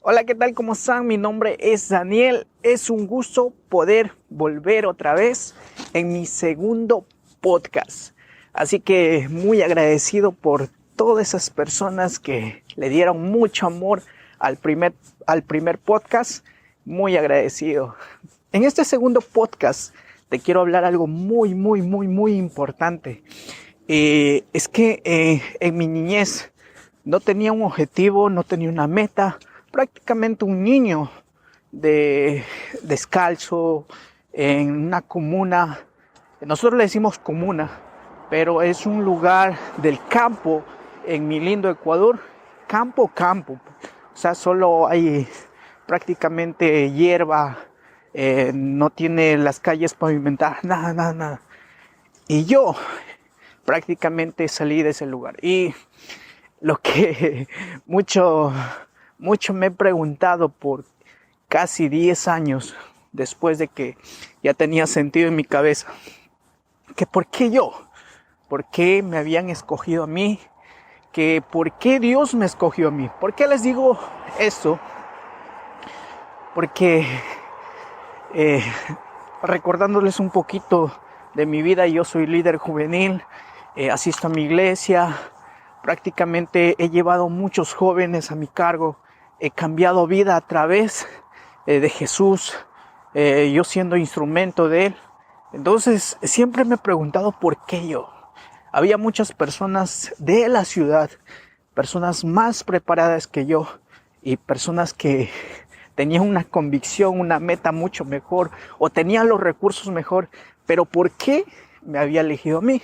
Hola, ¿qué tal? ¿Cómo están? Mi nombre es Daniel. Es un gusto poder volver otra vez en mi segundo podcast. Así que muy agradecido por todas esas personas que le dieron mucho amor al primer podcast. Muy agradecido. En este segundo podcast te quiero hablar algo muy importante. Es que en mi niñez no tenía un objetivo, no tenía una meta. Prácticamente un niño descalzo en una comuna. Nosotros le decimos comuna, pero es un lugar del campo en mi lindo Ecuador. Campo. O sea, solo hay prácticamente hierba, no tiene las calles pavimentadas, nada. Y yo prácticamente salí de ese lugar. Y lo que mucho me he preguntado por casi 10 años después de que ya tenía sentido en mi cabeza, que por qué yo, por qué me habían escogido a mí, que por qué Dios me escogió a mí. ¿Por qué les digo esto? Porque recordándoles un poquito de mi vida, yo soy líder juvenil, asisto a mi iglesia, prácticamente he llevado muchos jóvenes a mi cargo, he cambiado vida a través de Jesús, yo siendo instrumento de Él. Entonces siempre me he preguntado por qué yo. Había muchas personas de la ciudad, personas más preparadas que yo y personas que tenían una convicción, una meta mucho mejor o tenían los recursos mejor, pero ¿por qué me había elegido a mí?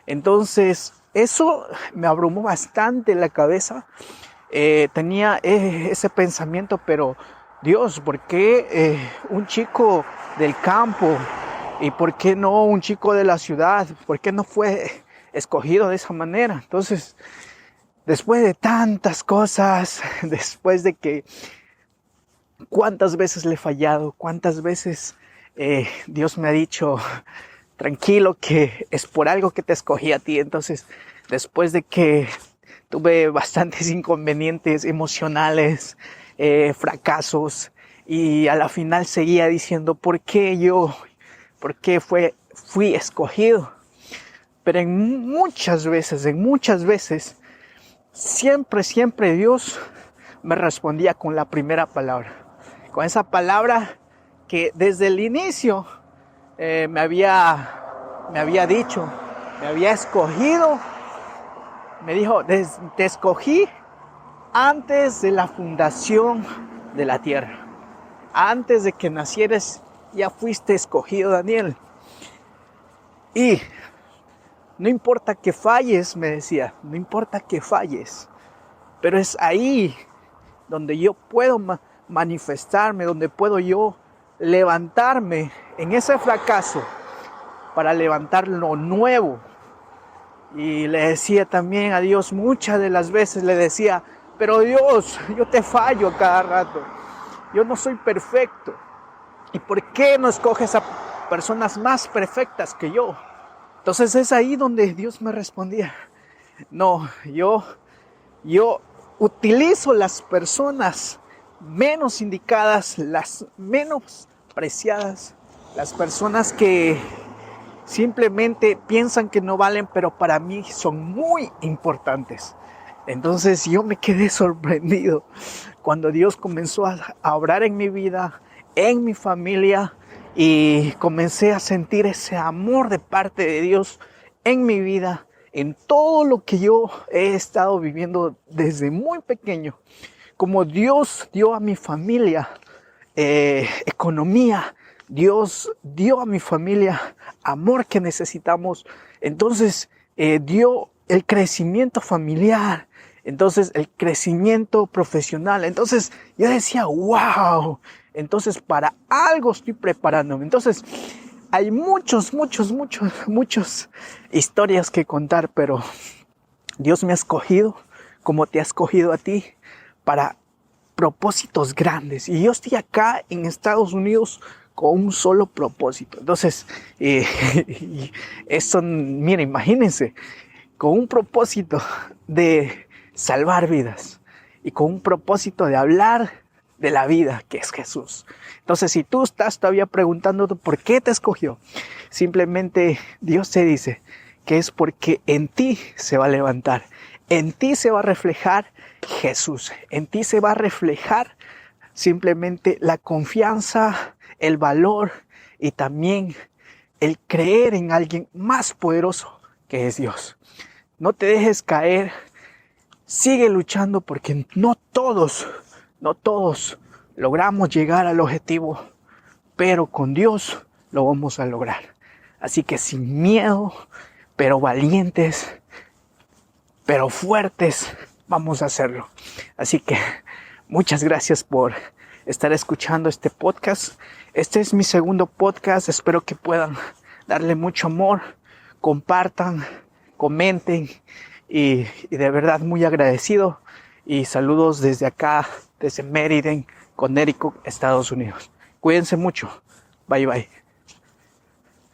Entonces eso me abrumó bastante la cabeza. Tenía ese pensamiento, pero Dios, ¿por qué un chico del campo? ¿Y por qué no un chico de la ciudad? ¿Por qué no fue escogido de esa manera? Entonces, después de tantas cosas, después de que cuántas veces le he fallado, cuántas veces Dios me ha dicho, tranquilo, que es por algo que te escogí a ti. Entonces, después de que tuve bastantes inconvenientes emocionales, fracasos, y a la final seguía diciendo, ¿por qué yo? ¿Por qué fui escogido? Pero en muchas veces, siempre Dios me respondía con la primera palabra. Con esa palabra que desde el inicio me había dicho, me había escogido. Me dijo, te escogí antes de la fundación de la tierra. Antes de que nacieras, ya fuiste escogido, Daniel. Y no importa que falles, me decía, no importa que falles, pero es ahí donde yo puedo manifestarme, donde puedo yo levantarme en ese fracaso para levantar lo nuevo. Y le decía también a Dios, muchas de las veces le decía, pero Dios, yo te fallo cada rato, yo no soy perfecto. ¿Y por qué no escoges a personas más perfectas que yo? Entonces es ahí donde Dios me respondía, no, yo utilizo las personas menos indicadas, las menos preciadas, las personas que simplemente piensan que no valen, pero para mí son muy importantes. Entonces yo me quedé sorprendido cuando Dios comenzó a obrar en mi vida, en mi familia, y comencé a sentir ese amor de parte de Dios en mi vida, en todo lo que yo he estado viviendo desde muy pequeño. Como Dios dio a mi familia economía, Dios dio a mi familia amor que necesitamos. Entonces dio el crecimiento familiar, entonces el crecimiento profesional. Entonces yo decía, wow, entonces para algo estoy preparándome. Entonces hay muchas historias que contar, pero Dios me ha escogido como te ha escogido a ti para propósitos grandes. Y yo estoy acá en Estados Unidos con un solo propósito. Entonces, eso, mira, imagínense, con un propósito de salvar vidas y con un propósito de hablar de la vida, que es Jesús. Entonces, si tú estás todavía preguntándote por qué te escogió, simplemente Dios te dice que es porque en ti se va a levantar, en ti se va a reflejar Jesús, en ti se va a reflejar simplemente la confianza, el valor y también el creer en alguien más poderoso que es Dios. No te dejes caer, sigue luchando porque no todos logramos llegar al objetivo, pero con Dios lo vamos a lograr. Así que sin miedo, pero valientes, pero fuertes, vamos a hacerlo. Así que muchas gracias por estar escuchando este podcast. Este es mi segundo podcast. Espero que puedan darle mucho amor, compartan, comenten y de verdad muy agradecido. Y saludos desde acá, desde Meriden, Connecticut, Estados Unidos. Cuídense mucho. Bye bye.